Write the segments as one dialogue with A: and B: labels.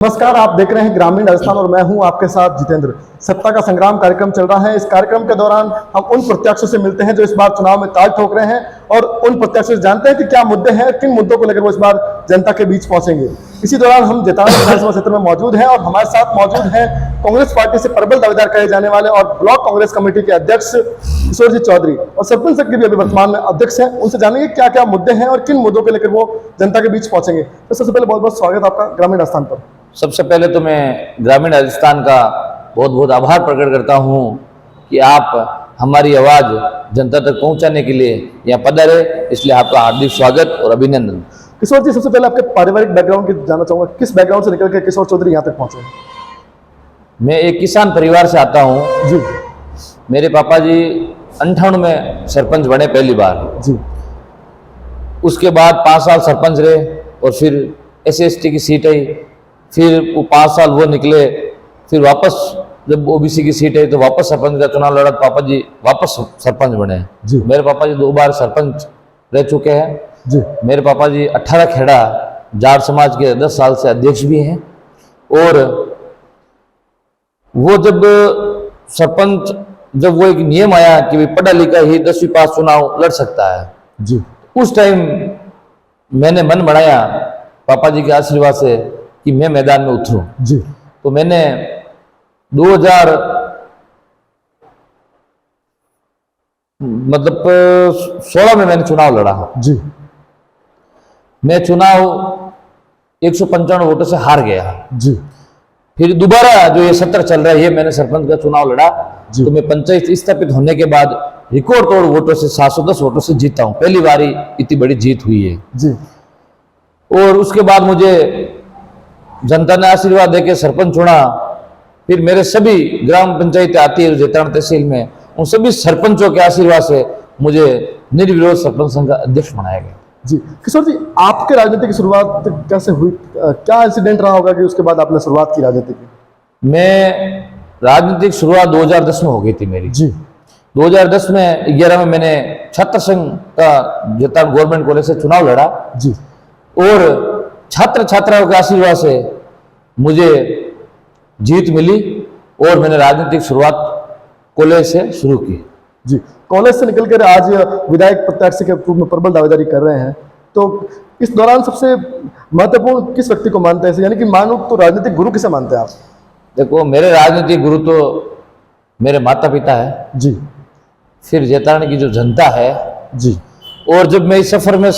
A: नमस्कार, आप देख रहे हैं ग्रामीण राजस्थान और मैं हूं आपके साथ जितेंद्र। सत्ता का संग्राम कार्यक्रम चल रहा है। इस कार्यक्रम के दौरान हम उन प्रत्याशियों से मिलते हैं जो इस बार चुनाव में ताल ठोक रहे हैं और उन प्रत्याशियों से जानते हैं कि क्या मुद्दे हैं, किन मुद्दों को लेकर वो इस बार जनता के बीच पहुंचेंगे। इसी दौरान हम जेतानी विधानसभा क्षेत्र में मौजूद हैं और हमारे साथ मौजूद हैं कांग्रेस पार्टी से प्रबल दावेदार कहे जाने वाले और ब्लॉक कांग्रेस कमेटी के अध्यक्ष किशोर जी चौधरी और सरपंच संघ के भी अभी वर्तमान में अध्यक्ष हैं। उनसे जानेंगे क्या क्या मुद्दे हैं और किन मुद्दों को लेकर वो जनता के बीच पहुंचेंगे। तो सबसे पहले बहुत बहुत स्वागत आपका ग्रामीण राजस्थान पर।
B: सबसे पहले तो मैं ग्रामीण राजस्थान का बहुत बहुत आभार प्रकट करता हूं कि आप हमारी आवाज़ जनता तक पहुंचाने के लिए यहाँ पधारे, इसलिए आपका हार्दिक स्वागत और अभिनंदन।
A: किशोर जी, सबसे पहले आपके पारिवारिक बैकग्राउंड की जानना चाहूंगा, किस बैकग्राउंड से निकल के किशोर चौधरी यहाँ तक पहुंचे?
B: मैं एक किसान परिवार से आता हूँ
A: जी।
B: मेरे पापा जी 98 में सरपंच बने पहली बार
A: जी।
B: उसके बाद 5 साल सरपंच रहे और फिर SC/ST की सीट आई, फिर वो 5 साल वो निकले, फिर वापस जब OBC की सीट आई तो वापस सरपंच का चुनाव लड़ा, पापा जी वापस सरपंच बने।
A: जी।
B: मेरे पापा जी 2 बार सरपंच रह चुके हैं।
A: जी।
B: मेरे पापा जी 18 खेड़ा जाट समाज के 10 साल से अध्यक्ष भी हैं और वो जब सरपंच जब वो एक नियम आया कि भाई पढ़ा लिखा ही 10वीं पास चुनाव लड़ सकता है,
A: जी,
B: उस टाइम मैंने मन बनाया पापा जी के आशीर्वाद से कि मैं मैदान में उतरूं।
A: जी।
B: तो मैंने 2016 में मैंने चुनाव लड़ा।
A: जी।
B: मैं चुनाव 155 वोटों से हार गया।
A: जी।
B: फिर दोबारा जो ये सत्र चल रहा है, ये मैंने सरपंच का चुनाव लड़ा।
A: जी।
B: तो मैं पंचायत स्थापित होने के बाद रिकॉर्ड तोड़ वोटों से 710 वोटों से जीता हूं। पहली बारी इतनी बड़ी जीत हुई है।
A: जी।
B: और उसके बाद मुझे जनता ने आशीर्वाद देके सरपंच चुना। फिर मेरे सभी ग्राम पंचायतें आती है जेतान तहसील में, उन सभी सरपंचों के आशीर्वाद से मुझे निर्विरोध सरपंच संघ का अध्यक्ष बनाया गया।
A: जी। किशोर जी, आपके राजनीति की शुरुआत कैसे हुई? क्या इंसिडेंट रहा होगा कि उसके बाद आपने शुरुआत की राजनीति की?
B: मैं राजनीतिक शुरुआत 2010 में हो गई थी मेरी।
A: जी।
B: 2010 में 11 में मैंने छात्र संघ का जेतान गवर्नमेंट कॉलेज से चुनाव लड़ा।
A: जी।
B: और छात्र छात्राओं के आशीर्वाद से मुझे जीत मिली और मैंने राजनीतिक शुरुआत कॉलेज से शुरू की।
A: जी। कॉलेज से निकलकर आज विधायक प्रत्याशी के रूप में प्रबल दावेदारी कर रहे हैं, तो इस दौरान सबसे महत्वपूर्ण किस व्यक्ति को मानते हैं, यानी कि मानो तो राजनीतिक गुरु किसे मानते हैं आप?
B: देखो, मेरे राजनीतिक गुरु तो मेरे माता पिता है।
A: जी। फिर
B: जेतान की जो जनता है।
A: जी।
B: और जब मैं इस सफर में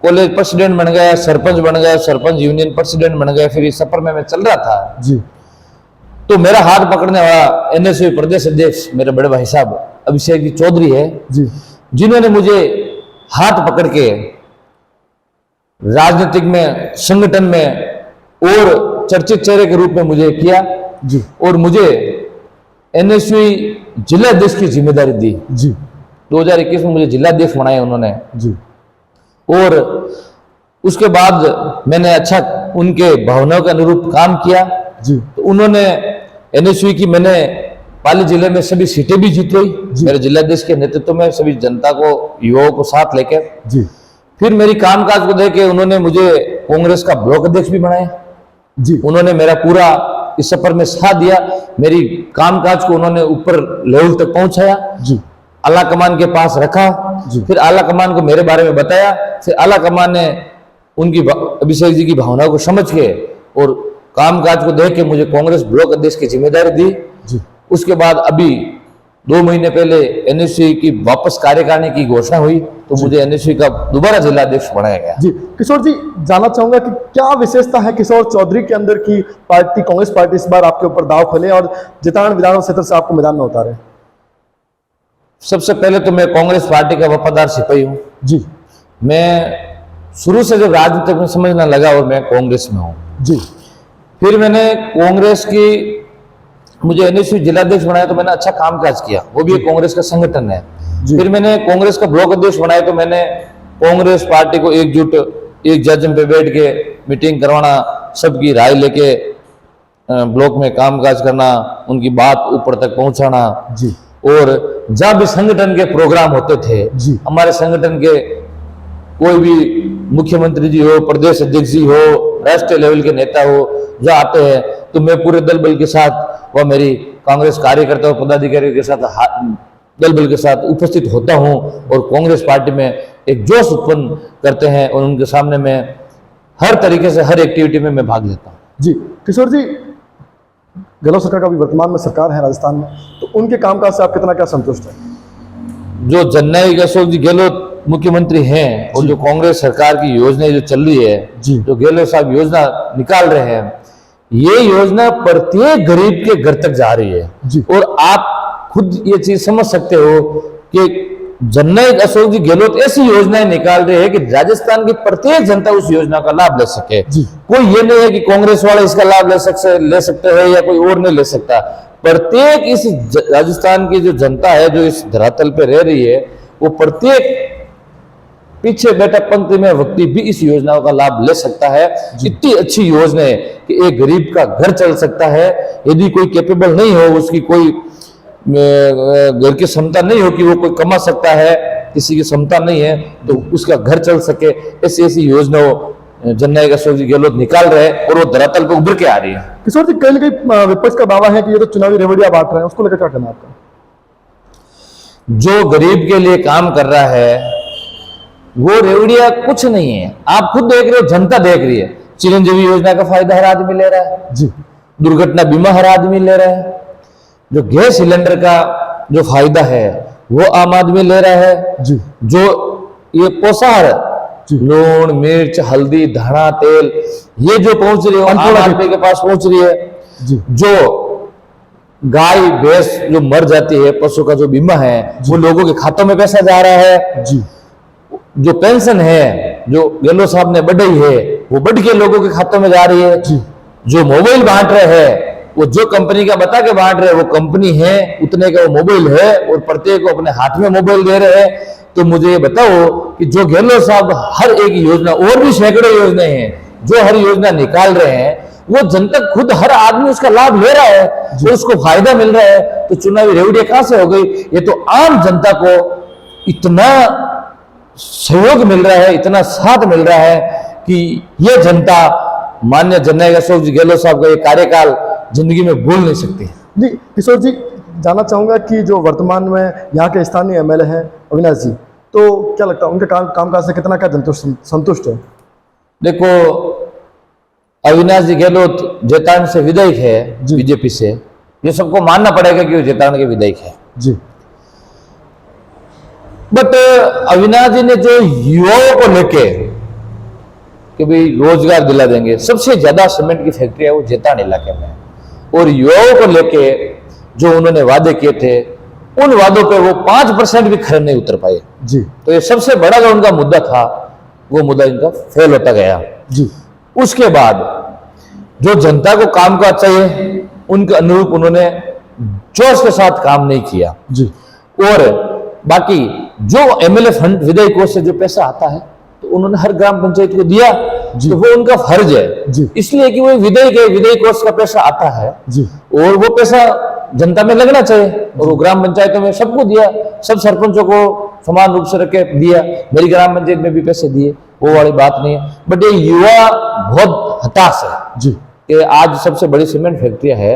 B: कॉलेज प्रेसिडेंट बन गया, सरपंच बन गया, सरपंच यूनियन प्रेसिडेंट बन गया, फिर इस सफर में मैं चल रहा था।
A: जी।
B: तो मेरा हाथ पकड़ने वाला NSU प्रदेश अध्यक्ष मेरे बड़े भाई साहब अभिषेक जी चौधरी है।
A: जी।
B: जिन्होंने मुझे हाथ पकड़ के राजनीतिक में, संगठन में और चर्चित चेहरे के रूप में मुझे किया।
A: जी।
B: और मुझे NSU जिला अध्यक्ष की जिम्मेदारी दी।
A: जी।
B: 2021 में मुझे जिला अध्यक्ष बनाया उन्होंने।
A: जी।
B: और उसके बाद मैंने अच्छा उनके भावनाओं के अनुरूप काम किया।
A: जी।
B: तो उन्होंने NSU की मैंने पाली जिले में सभी सीटें भी जीतवाई मेरे जिलाध्यक्ष के नेतृत्व में, सभी जनता को, युवाओं को साथ लेकर।
A: जी।
B: फिर मेरी कामकाज को देख के उन्होंने मुझे कांग्रेस का ब्लॉक अध्यक्ष भी बनाया।
A: जी।
B: उन्होंने मेरा पूरा इस सफर में साथ दिया, मेरी कामकाज को उन्होंने ऊपर लेवल तक पहुंचाया।
A: जी।
B: आला कमान के पास रखा। फिर आला कमान को मेरे बारे में बताया। फिर आला कमान ने उनकी अभिषेक जी की भावनाओं को समझ के और कामकाज को देख के मुझे कांग्रेस ब्लॉक अध्यक्ष की जिम्मेदारी दी।
A: जी।
B: उसके बाद अभी 2 महीने पहले NSU की वापस कार्यकारिणी की घोषणा हुई तो मुझे NSU का दोबारा जिला अध्यक्ष बनाया गया।
A: जी। किशोर जी, जानना चाहूंगा कि क्या विशेषता है किशोर चौधरी के अंदर की पार्टी, कांग्रेस पार्टी इस बार आपके ऊपर दाव खोले और जेतान विधानसभा क्षेत्र से आपको मैदान में उतारे?
B: सबसे पहले तो मैं कांग्रेस पार्टी का वफादार सिपाही हूँ।
A: जी।
B: मैं शुरू से जब राजनीति में समझने लगा और मैं कांग्रेस में हूँ।
A: जी।
B: फिर मैंने कांग्रेस की, मुझे NSU जिलाध्यक्ष बनाया तो मैंने अच्छा कामकाज किया, वो भी एक कांग्रेस का संगठन है। फिर मैंने कांग्रेस का ब्लॉक अध्यक्ष बनाया तो मैंने कांग्रेस पार्टी को एकजुट, एक जज पे बैठ के मीटिंग करवाना, सबकी राय लेके ब्लॉक में कामकाज करना, उनकी बात ऊपर तक पहुंचाना।
A: जी।
B: और जब भी संगठन के प्रोग्राम होते थे, हमारे संगठन के कोई भी मुख्यमंत्री जी हो, प्रदेश अध्यक्ष जी हो, राष्ट्रीय लेवल के नेता हो, जो आते हैं, तो मैं पूरे दल बल के साथ व मेरी कांग्रेस कार्यकर्ता और पदाधिकारियों के साथ दल बल के साथ उपस्थित होता हूं और कांग्रेस पार्टी में एक जोश उत्पन्न करते हैं और उनके सामने मैं हर तरीके से हर एक्टिविटी में मैं भाग लेता हूं।
A: जी किशोर जी, गहलोत सरकार का भी वर्तमान में सरकार है राजस्थान में, तो उनके कामकाज से आप कितना क्या संतुष्ट हैं?
B: जो जननायक अशोक जी गहलोत मुख्यमंत्री हैं और जो कांग्रेस सरकार की योजना जो चल रही है,
A: जी।
B: जो गहलोत साहब योजना निकाल रहे हैं, ये योजना प्रत्येक गरीब के घर तक जा रही है।
A: जी।
B: और आप खुद ये चीज समझ सकते हो कि जननायक अशोक जी गहलोत ऐसी योजनाएं निकाल रहे हैं कि राजस्थान की प्रत्येक जनता उस योजना का लाभ ले सके। कोई ये नहीं है कि कांग्रेस वाले इसका लाभ ले सकते हैं या कोई और नहीं ले सकता। प्रत्येक इस राजस्थान की जो जनता है, जो इस धरातल पे रह रही है, वो प्रत्येक पीछे बैठा पंक्ति में व्यक्ति भी इस योजना का लाभ ले सकता है। इतनी अच्छी योजना है कि एक गरीब का घर चल सकता है। यदि कोई कैपेबल नहीं हो, उसकी कोई घर की क्षमता नहीं हो कि वो कोई कमा सकता है, किसी की क्षमता नहीं है, तो उसका घर चल सके, ऐसी ऐसी योजना जननायक अशोक जी गहलोत निकाल रहे हैं और वो धरातल पर उभर के आ रही है।
A: किशोर जी, कहीं ना कहीं विपक्ष का दावा है कि ये तो चुनावी रेवड़ियां बांट रहे हैं, उसको लेकर क्या कहना है आपका?
B: जो गरीब के लिए काम कर रहा है वो रेवड़िया कुछ नहीं है। आप खुद देख रहे हो, जनता देख रही है। चिरंजीवी योजना का फायदा हर आदमी ले रहा है
A: जी।
B: दुर्घटना बीमा हर आदमी ले रहा है। जो गैस सिलेंडर का जो फायदा है वो आम आदमी ले रहा है
A: जी।
B: जो ये पोषाहार, लूण मिर्च हल्दी धाना तेल, ये जो पहुंच रही है आम आदमी के पास पहुंच रही है
A: जी।
B: जो गाय भैंस जो मर जाती है, पशु का जो बीमा है वो लोगों के खातों में पैसा जा रहा है
A: जी।
B: जो पेंशन है जो गहलोत साहब ने बढ़ाई है वो बढ़ के लोगों के खातों में जा रही है
A: जी।
B: जो मोबाइल बांट रहे हैं वो जो कंपनी का बता के बांट रहे हैं वो कंपनी है, उतने का वो मोबाइल है और प्रत्येक को अपने हाथ में मोबाइल दे रहे हैं। तो मुझे ये बताओ कि जो गहलोत साहब हर एक योजना, और भी सैकड़ों योजनाएं हैं जो हर योजना निकाल रहे हैं, वो जनता खुद हर आदमी उसका लाभ ले रहा है तो उसको फायदा मिल रहा है। तो चुनावी रेवड़िया कहां से हो गई? ये तो आम जनता को इतना सहयोग मिल रहा है, इतना साथ मिल रहा है कि ये जनता माननीय जननायक अशोक जी गहलोत साहब का ये कार्यकाल जिंदगी में भूल नहीं सकती।
A: जी किशोर जी, जानना चाहूंगा कि जो वर्तमान में यहाँ के स्थानीय एमएलए हैं अविनाश जी, तो क्या लगता है उनके कामकाज से कितना क्या संतुष्ट है?
B: देखो, अविनाश जी गहलोत जैतान से विधायक है बीजेपी से, ये सबको मानना पड़ेगा कि वो जैतान के विधायक है
A: जी।
B: बट अविनाश जी ने जो युवाओं को लेके कि भाई रोजगार दिला देंगे, सबसे ज्यादा सीमेंट की फैक्ट्री है वो जैतान इलाके में, और युवाओं को लेके जो उन्होंने वादे किए थे उन वादों पे वो 5% भी खरे नहीं उतर पाए
A: जी।
B: तो ये सबसे बड़ा जो उनका मुद्दा था वो मुद्दा इनका फेल होता गया
A: जी।
B: उसके बाद जो जनता को काम का चाहिए उनके अनुरूप उन्होंने जोश के साथ काम नहीं किया
A: जी।
B: और बाकी जो एमएलए फंड विधायकों से जो पैसा आता है तो उन्होंने हर ग्राम पंचायत को दिया तो वो उनका फर्ज है
A: जी।
B: इसलिए कि वो विधायक है, विधायक कोष का पैसा आता है
A: जी।
B: और वो पैसा जनता में लगना चाहिए और वो ग्राम पंचायतों में सबको दिया, सब सरपंचों को समान रूप से रखे दिया, मेरी ग्राम पंचायत में भी पैसे दिए, वो वाली बात नहीं है। बट ये युवा बहुत हताश है
A: जी
B: कि आज सबसे बड़ी सीमेंट फैक्ट्रियां है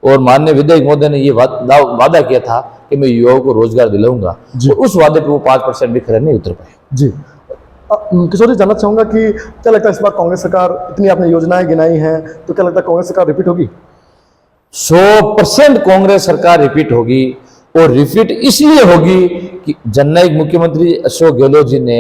B: और माननीय विधायक महोदय ने ये वादा किया था कि मैं युवाओं को रोजगार दिलाऊंगा, तो उस वादे पे वो 5% भी खरे नहीं उतर पाए।
A: जी। किशोर जी, जानना चाहूंगा कि क्या लगता है इस बार कांग्रेस सरकार, इतनी आपने योजनाएं गिनाई हैं, तो क्या लगता है कांग्रेस सरकार रिपीट होगी?
B: 100% कांग्रेस सरकार रिपीट होगी और रिपीट इसलिए होगी कि जननायक मुख्यमंत्री अशोक गहलोत जी ने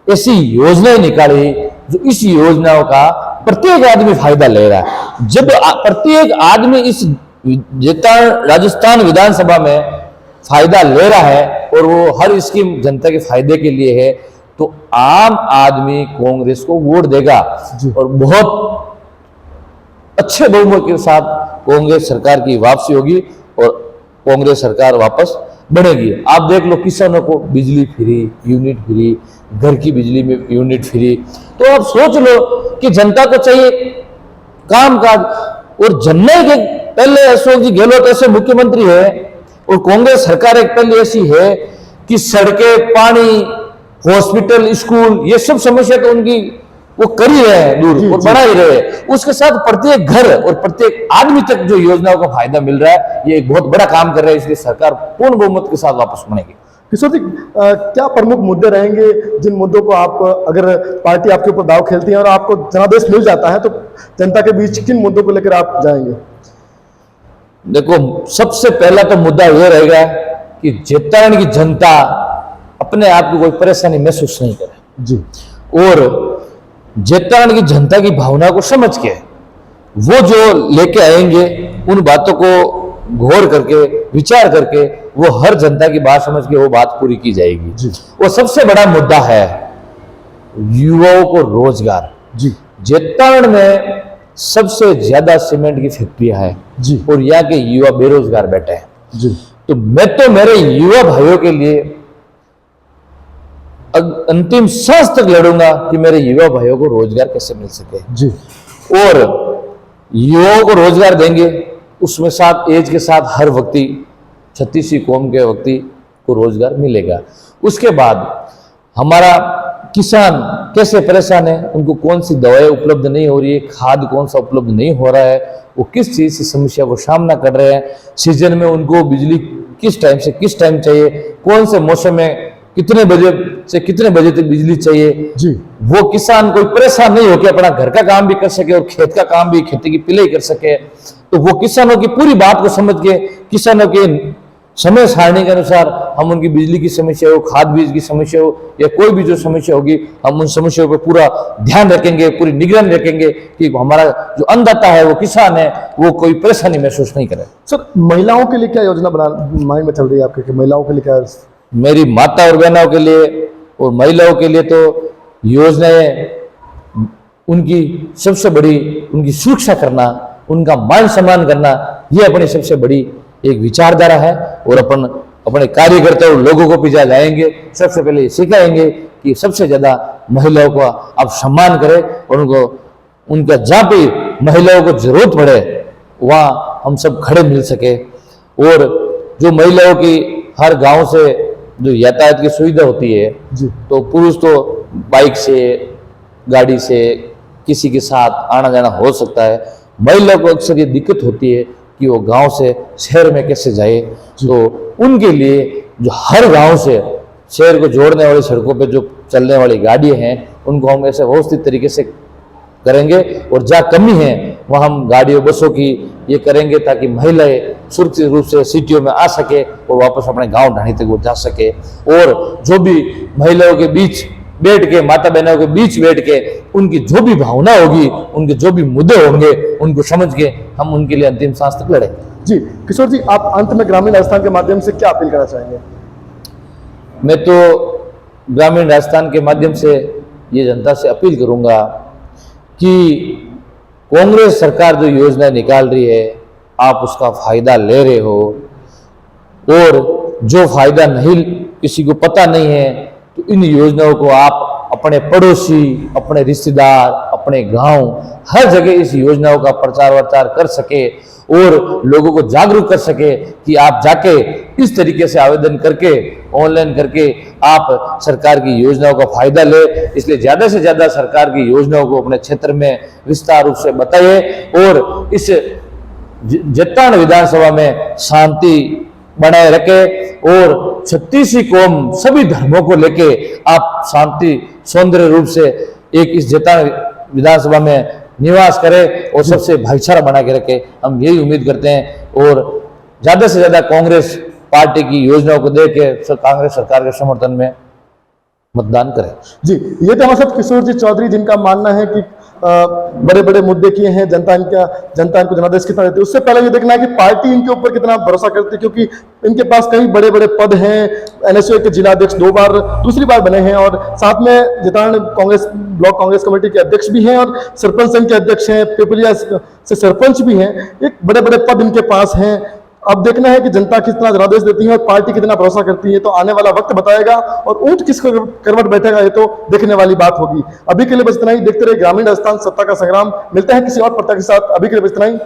B: ऐसी योजनाएं निकाली जो इस योजनाओं का प्रत्येक आदमी फायदा ले रहा है। जब प्रत्येक आदमी इस राजस्थान विधानसभा में फायदा ले रहा है और वो हर स्कीम जनता के फायदे के लिए है, तो आम आदमी कांग्रेस को वोट देगा और बहुत अच्छे बहुमत के साथ कांग्रेस सरकार की वापसी होगी और कांग्रेस सरकार वापस बढ़ेगी। आप देख लो, किसानों को बिजली फ्री, यूनिट फ्री, घर की बिजली में यूनिट फ्री, तो आप सोच लो कि जनता को चाहिए कामकाज। और जननायक पहले अशोक जी गहलोत ऐसे मुख्यमंत्री है और कांग्रेस सरकार एक पहले ऐसी है कि सड़कें, पानी, हॉस्पिटल, स्कूल, ये सब समस्या तो उनकी वो कर ही रहे हैं दूर
A: जी,
B: और
A: जी।
B: बढ़ा ही रहे हैं। उसके साथ प्रत्येक घर और प्रत्येक आदमी तक जो योजनाओं का फायदा मिल रहा है, ये एक बहुत बड़ा काम कर रहा है। इसलिए सरकार पूर्ण बहुमत के साथ वापस बनेगी।
A: किशोर जी, क्या प्रमुख मुद्दे रहेंगे जिन मुद्दों को आप, अगर पार्टी आपके ऊपर दांव खेलती है और आपको जनादेश मिल जाता है, तो जनता के बीच किन मुद्दों को लेकर आप जाएंगे?
B: देखो, सबसे पहला तो मुद्दा यह रहेगा कि जेतारण की जनता अपने आप को कोई परेशानी महसूस नहीं करे
A: जी
B: और जेतारण की जनता की भावना को समझ के वो जो लेके आएंगे, उन बातों को गौर करके विचार करके वो हर जनता की बात समझ के वो बात पूरी की जाएगी।
A: जी।
B: वो सबसे बड़ा मुद्दा है युवाओं को रोजगार।
A: जी
B: जेतारण में सबसे ज्यादा सीमेंट की फैक्ट्रियां हैं
A: जी
B: और यहाँ के युवा बेरोजगार बैठे हैं।
A: जी
B: तो मैं तो मेरे युवा भाइयों के लिए अंतिम सांस तक लड़ूंगा कि मेरे युवा भाइयों को रोजगार कैसे मिल सके
A: जी
B: और युवाओं को रोजगार देंगे, उसमें साथ एज के साथ हर व्यक्ति, 36 कौम के व्यक्ति को रोजगार मिलेगा। उसके बाद हमारा किसान कैसे परेशान है, उनको कौन सी दवाएं उपलब्ध नहीं हो रही है, खाद कौन सा उपलब्ध नहीं हो रहा है, वो किस चीज की समस्या को सामना कर रहे हैं, सीजन में उनको बिजली किस टाइम से किस टाइम चाहिए, कौन से मौसम में कितने बजे से कितने बजे तक बिजली चाहिए,
A: जी
B: वो किसान कोई परेशान नहीं होकर अपना घर का काम भी कर सके और खेत का काम भी, खेती की पिलाई कर सके। तो वो किसानों की पूरी बात को समझ के किसानों के समय सारणी के अनुसार हम उनकी बिजली की समस्या हो, खाद बीज की समस्या हो या कोई भी जो समस्या होगी, हम उन समस्याओं पर पूरा ध्यान रखेंगे, पूरी निगरानी रखेंगे कि हमारा जो अन्नदाता है, वो किसान है, वो कोई परेशानी महसूस नहीं करे।
A: सर, महिलाओं के लिए क्या योजना बना माइंड में चल रही है आपके, कि महिलाओं के लिए क्या?
B: मेरी माता और बहनों के लिए और महिलाओं के लिए तो योजनाएं, उनकी सबसे बड़ी उनकी सुरक्षा करना, उनका मान सम्मान करना, ये अपनी सबसे बड़ी एक विचारधारा है। और अपन अपने कार्यकर्ताओं लोगों को भी जाएंगे, सबसे पहले सिखाएंगे कि सबसे ज्यादा महिलाओं को आप सम्मान करें और उनको उनका जहाँ पे महिलाओं को जरूरत पड़े वहाँ हम सब खड़े मिल सके। और जो महिलाओं की हर गांव से जो यातायात की सुविधा होती है,
A: जी
B: तो पुरुष तो बाइक से, गाड़ी से, किसी के साथ आना जाना हो सकता है, महिलाओं को अक्सर ये दिक्कत होती है कि वो गांव से शहर में कैसे जाए। तो उनके लिए जो हर गांव से शहर को जोड़ने वाली सड़कों पे जो चलने वाली गाड़ियां हैं, उनको हम ऐसे व्यवस्थित तरीके से करेंगे और जहाँ कमी है वहाँ हम गाड़ियों बसों की ये करेंगे ताकि महिलाएं सुरक्षित रूप से सिटियों में आ सके और वापस अपने गांव ढाणी तक वो जा सके। और जो भी महिलाओं के बीच बैठ के, माता बहनों के बीच बैठ के उनकी जो भी भावना होगी, उनके जो भी मुद्दे होंगे, उनको समझ के हम उनके लिए अंतिम सांस तक लड़े।
A: जी किशोर जी, आप अंत में ग्रामीण राजस्थान के माध्यम से क्या अपील करना चाहेंगे?
B: मैं तो ग्रामीण राजस्थान के माध्यम से ये जनता से अपील करूंगा कि कांग्रेस सरकार जो योजना निकाल रही है, आप उसका फायदा ले रहे हो और जो फायदा नहीं किसी को पता नहीं है, तो इन योजनाओं को आप अपने पड़ोसी, अपने रिश्तेदार, अपने गांव, हर जगह इस योजनाओं का प्रचार प्रचार कर सके और लोगों को जागरूक कर सके कि आप जाके इस तरीके से आवेदन करके, ऑनलाइन करके आप सरकार की योजनाओं का फायदा ले। इसलिए ज्यादा से ज्यादा सरकार की योजनाओं को अपने क्षेत्र में विस्तार रूप से बताइए और इस जेतारण विधानसभा में शांति बनाए रखे और 36 कौम, सभी धर्मों को लेके आप शांति सौंदर्य रूप से एक इस जेतारण विधानसभा में निवास करें और सबसे भाईचारा बना के रखे। हम यही उम्मीद करते हैं और ज्यादा से ज्यादा कांग्रेस पार्टी की योजनाओं को देख के कांग्रेस सरकार के समर्थन में मतदान करें।
A: जी, ये तो हमारे साथ किशोर जी चौधरी, जिनका मानना है कि बड़े बड़े मुद्दे किए हैं, जनता इनको जनादेश कितना देती है। उससे पहले ये देखना है कि पार्टी इनके ऊपर कितना भरोसा करती है, क्योंकि इनके पास कई बड़े बड़े पद हैं। एनएसयू के जिलाध्यक्ष दूसरी बार बने हैं और साथ में जेतारण कांग्रेस ब्लॉक कांग्रेस कमेटी के अध्यक्ष भी हैं और सरपंच संघ के अध्यक्ष हैं, पिपलिया से सरपंच भी हैं। एक बड़े बड़े पद इनके पास हैं। अब देखना है कि जनता कितना जनादेश देती है और पार्टी कितना भरोसा करती है, तो आने वाला वक्त बताएगा। और ऊंट किस करवट बैठेगा, ये तो देखने वाली बात होगी। अभी के लिए बस इतना ही। देखते रहिए ग्रामीण राजस्थान, सत्ता का संग्राम। मिलते हैं किसी और पत्ता के साथ। अभी के लिए बस इतना ही।